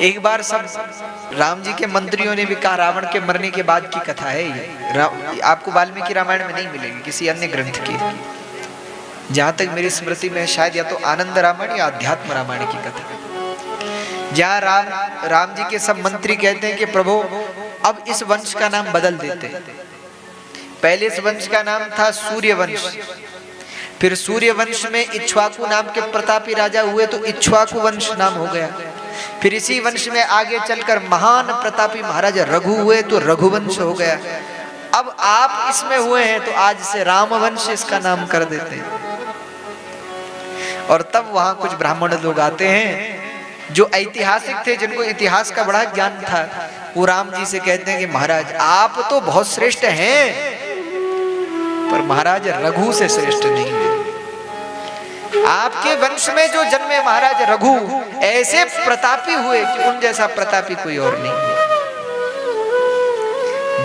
एक बार सब राम जी के मंत्रियों ने भी कहा, रावण के मरने के बाद की कथा है ये, आपको वाल्मीकि रामायण में नहीं मिलेगी, किसी अन्य ग्रंथ की। जहां तक मेरी स्मृति में शायद या तो आनंद रामायण या अध्यात्म रामायण की कथा, जहां राम जी के सब मंत्री कहते हैं कि प्रभु अब इस वंश का नाम बदल देते। पहले इस वंश का नाम था सूर्य वंश, फिर सूर्य वंश में इक्ष्वाकु नाम के प्रतापी राजा हुए तो इक्ष्वाकु वंश नाम हो गया। फिर इसी वंश में आगे चलकर महान प्रतापी महाराजा रघु हुए तो रघुवंश हो गया। अब आप इसमें हुए हैं तो आज से रामवंश इसका नाम कर देते हैं। और तब वहां कुछ ब्राह्मण लोग आते हैं जो ऐतिहासिक थे, जिनको इतिहास का बड़ा ज्ञान था, वो राम जी से कहते हैं कि महाराज आप तो बहुत श्रेष्ठ हैं, पर महाराज रघु से श्रेष्ठ नहीं है। आपके वंश में जो जन्मे महाराज रघु ऐसे प्रतापी हुए कि उन जैसा प्रतापी कोई और नहीं है।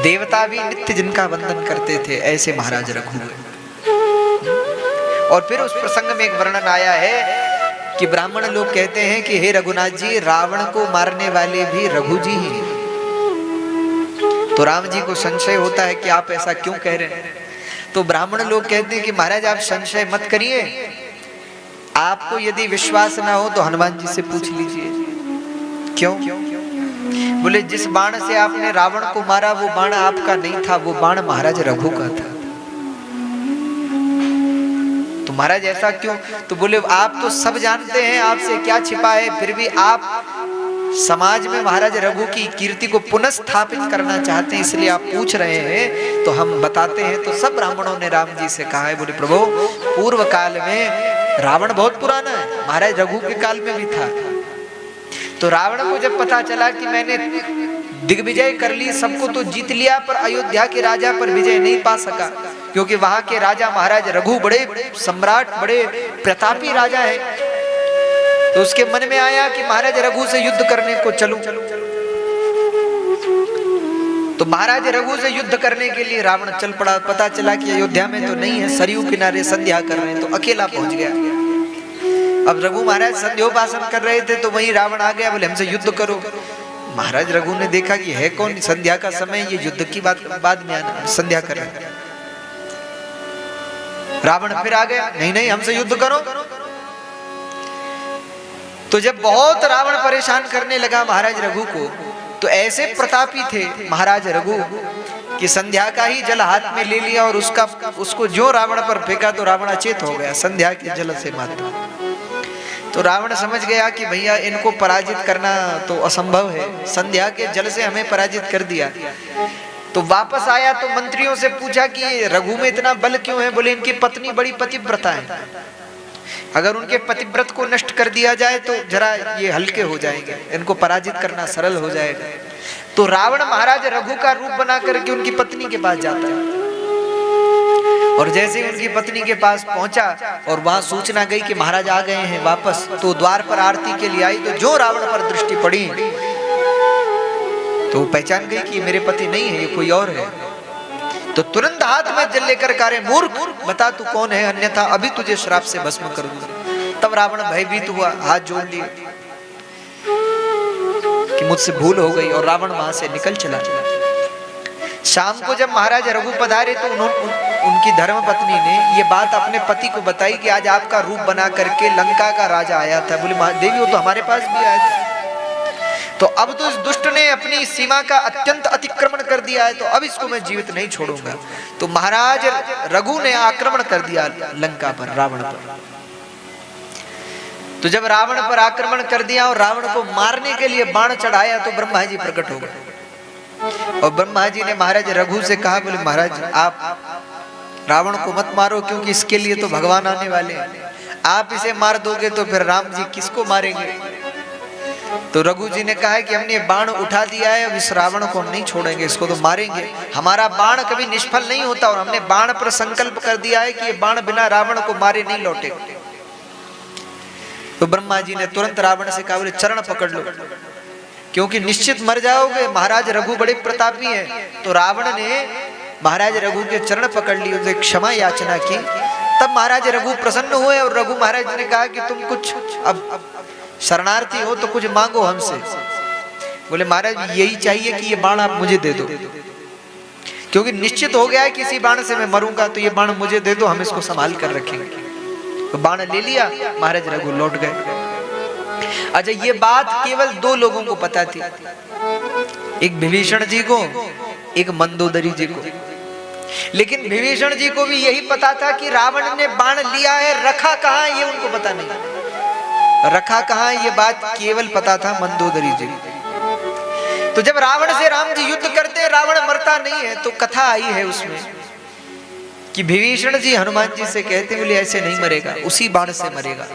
देवता भी नित्य जिनका वंदन करते थे, ऐसे महाराज रघु हुए। और फिर उस प्रसंग में एक वर्णन आया है कि ब्राह्मण लोग कहते हैं कि हे रघुनाथ जी, रावण को मारने वाले भी रघु जी ही। तो राम जी को संशय होता है कि आप ऐसा क्यों कह रहे हैं। तो ब्राह्मण लोग कहते हैं कि महाराज आप संशय मत करिए, आपको यदि विश्वास ना हो तो हनुमान जी से पूछ लीजिए। क्यों? बोले जिस बाण से आपने रावण को मारा वो बाण आपका नहीं था, वो बाण महाराज रघु का था। तो महाराज ऐसा क्यों? तो बोले आप तो सब जानते हैं, आपसे क्या छिपा है, फिर भी आप समाज में महाराज रघु की कीर्ति को पुनः करना चाहते हैं, इसलिए आप पूछ रहे हैं, तो हम बताते हैं। तो सब ब्राह्मणों ने राम जी से कहा है, बोले प्रभु पूर्व काल में रावण बहुत पुराना है, महाराज रघु के काल में भी था। तो रावण को जब पता चला कि मैंने दिग्विजय कर ली, सबको तो जीत लिया, पर अयोध्या के राजा पर विजय नहीं पा सका, क्योंकि वहां के राजा महाराज रघु बड़े सम्राट, बड़े प्रतापी राजा है। तो उसके मन में आया कि महाराज रघु से युद्ध करने को चलूं। तो महाराज रघु से युद्ध करने के लिए रावण चल पड़ा। पता चला कि अयोध्या में तो नहीं है, सरयू किनारे संध्या कर रहे हैं, तो अकेला पहुंच गया। अब रघु महाराज संध्योपासन कर रहे थे, तो वहीं रावण आ गया, बोले हमसे युद्ध करो। महाराज रघु ने देखा कि है कौन, संध्या का समय, ये युद्ध की बात बाद में आना, संध्या कर रहे हैं। रावण फिर आ गया, नहीं नहीं हमसे युद्ध करो। तो जब बहुत रावण परेशान करने लगा महाराज रघु को, तो ऐसे प्रतापी थे महाराज रघु कि संध्या का ही जल हाथ में ले लिया और उसको जो रावण पर फेंका तो रावण अचेत हो गया, संध्या के जल से मात्र। तो रावण समझ गया कि भैया इनको पराजित करना तो असंभव है, संध्या के जल से हमें पराजित कर दिया। तो वापस आया तो मंत्रियों से पूछा कि रघु में इतना बल क्यों है। बोले इनकी पत्नी बड़ी पतिव्रता है, अगर उनके पतिव्रत को नष्ट कर दिया जाए तो जरा ये हल्के हो जाएंगे, इनको पराजित करना सरल हो जाएगा। तो रावण महाराज रघु का रूप बना करके उनकी पत्नी के पास जाता है, और जैसे ही उनकी पत्नी के पास पहुंचा और वहां सूचना गई कि महाराज आ गए हैं वापस, तो द्वार पर आरती के लिए आई। तो जो रावण पर दृष्टि पड़ी तो पहचान गई कि मेरे पति नहीं है, ये कोई और है। तो तुरंत हाथ में जल लेकर कहा, मूर्ख बता तू कौन है, अन्यथा अभी तुझे श्राप से भस्म करूंगा। तब रावण भयभीत हुआ, हाथ जोड़ दिए कि मुझसे भूल हो गई, और रावण वहां से निकल चला। शाम को जब महाराज रघु पधारे तो उनकी धर्म पत्नी ने ये बात अपने पति को बताई कि आज आपका रूप बना करके लंका का राजा आया था। बोले देवी वो तो हमारे पास भी आया था। तो अब तो इस दुष्ट ने अपनी सीमा का अत्यंत अतिक्रमण कर दिया है, तो अब इसको मैं जीवित नहीं छोड़ूंगा। तो महाराज रघु ने आक्रमण कर दिया लंका पर, रावण पर। तो जब रावण पर आक्रमण कर दिया और रावण को मारने के लिए बाण चढ़ाया तो ब्रह्मा जी प्रकट हो गए, और ब्रह्मा जी ने महाराज रघु से कहा, बोले महाराज आप रावण को मत मारो, क्योंकि इसके लिए तो भगवान आने वाले हैं, आप इसे मार दोगे तो फिर राम जी किसको मारेंगे। तो रघु जी ने कहा कि हमने बाण उठा दिया है, अब इस रावण को हम नहीं छोड़ेंगे, इसको तो मारेंगे। हमारा बाण कभी निष्फल नहीं होता, और हमने बाण पर संकल्प कर दिया है कि ये बाण बिना रावण को मारे नहीं लौटे। तो ब्रह्मा जी ने तुरंत रावण से कहा, बोले चरण पकड़ लो, क्योंकि निश्चित मर जाओगे, महाराज रघु बड़े प्रतापी हैं। तो रावण ने महाराज रघु के चरण पकड़ लिए, उनसे क्षमा याचना की। तब महाराज रघु प्रसन्न हुए, और रघु महाराज ने कहा कि तुम कुछ अब शरणार्थी हो तो कुछ मांगो हमसे। बोले महाराज यही चाहिए कि ये बाण आप मुझे दे दो, क्योंकि निश्चित हो गया है कि इसी बाण से मैं मरूंगा, तो ये बाण मुझे दे दो, हम इसको संभाल कर रखेंगे। तो बाण ले लिया, महाराज रघु लौट गए। अच्छा, ये बात केवल दो लोगों को पता थी, एक विभीषण जी को, एक मंदोदरी जी को। लेकिन विभीषण जी को भी यही पता था कि रावण ने बाण लिया है, रखा कहां ये उनको पता नहीं, रखा कहां ये बात केवल पता था मंदोदरी जी। तो जब रावण से राम जी युद्ध करते, रावण मरता नहीं है, तो कथा आई है उसमें कि विभीषण जी हनुमान जी से कहते, बोले ऐसे नहीं मरेगा, उसी बाण से मरेगा।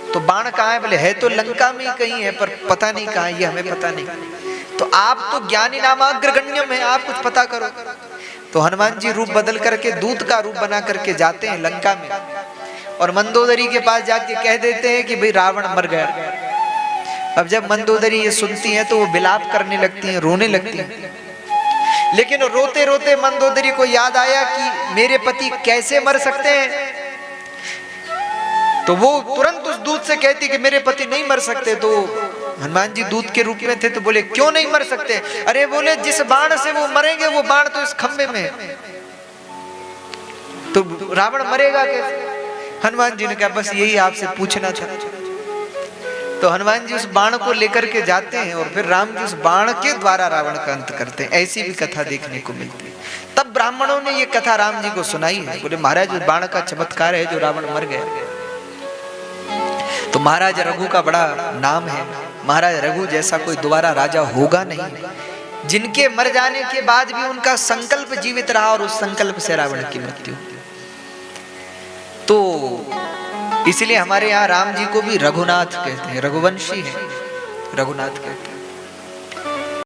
तो बाण कहाँ है? बोले है तो लंका में कहीं है, पर पता नहीं कहाँ, ये हमें पता नहीं। तो आप तो ज्ञानी नामाग्रगण्यम है, आप कुछ पता करो। तो हनुमान जी रूप बदल करके दूत का रूप बना करके जाते हैं लंका में, और मंदोदरी के पास जाके कह देते हैं कि भाई रावण मर गया। अब जब मंदोदरी ये सुनती हैं तो वो विलाप करने लगती हैं, रोने लगती हैं। लेकिन रोते रोते मंदोदरी को याद आया कि मेरे पति कैसे मर सकते हैं, तो वो तुरंत उस दूत से कहती कि मेरे पति नहीं मर सकते। तो हनुमान जी दूत के रूप में थे, तो बोले क्यों नहीं मर सकते? अरे बोले जिस बाण से वो मरेंगे वो बाण तो इस खंबे में है, तो रावण मरेगा कैसे? हनुमान जी ने कहा बस यही आपसे पूछना था। तो हनुमान जी उस बाण को लेकर के जाते हैं, और फिर राम जी उस बाण के द्वारा रावण का अंत करते हैं। ऐसी भी कथा देखने को मिलती है। तब ब्राह्मणों ने ये कथा राम जी को सुनाई है। बोले महाराज उस बाण का चमत्कार है जो रावण मर गया। तो महाराज रघु का बड़ा नाम है, महाराज रघु जैसा कोई दोबारा राजा होगा नहीं, जिनके मर जाने के बाद भी उनका संकल्प जीवित रहा, और उस संकल्प से रावण की मृत्यु। तो इसलिए हमारे यहाँ राम जी को भी रघुनाथ कहते हैं, रघुवंशी है, रघुनाथ कहते हैं।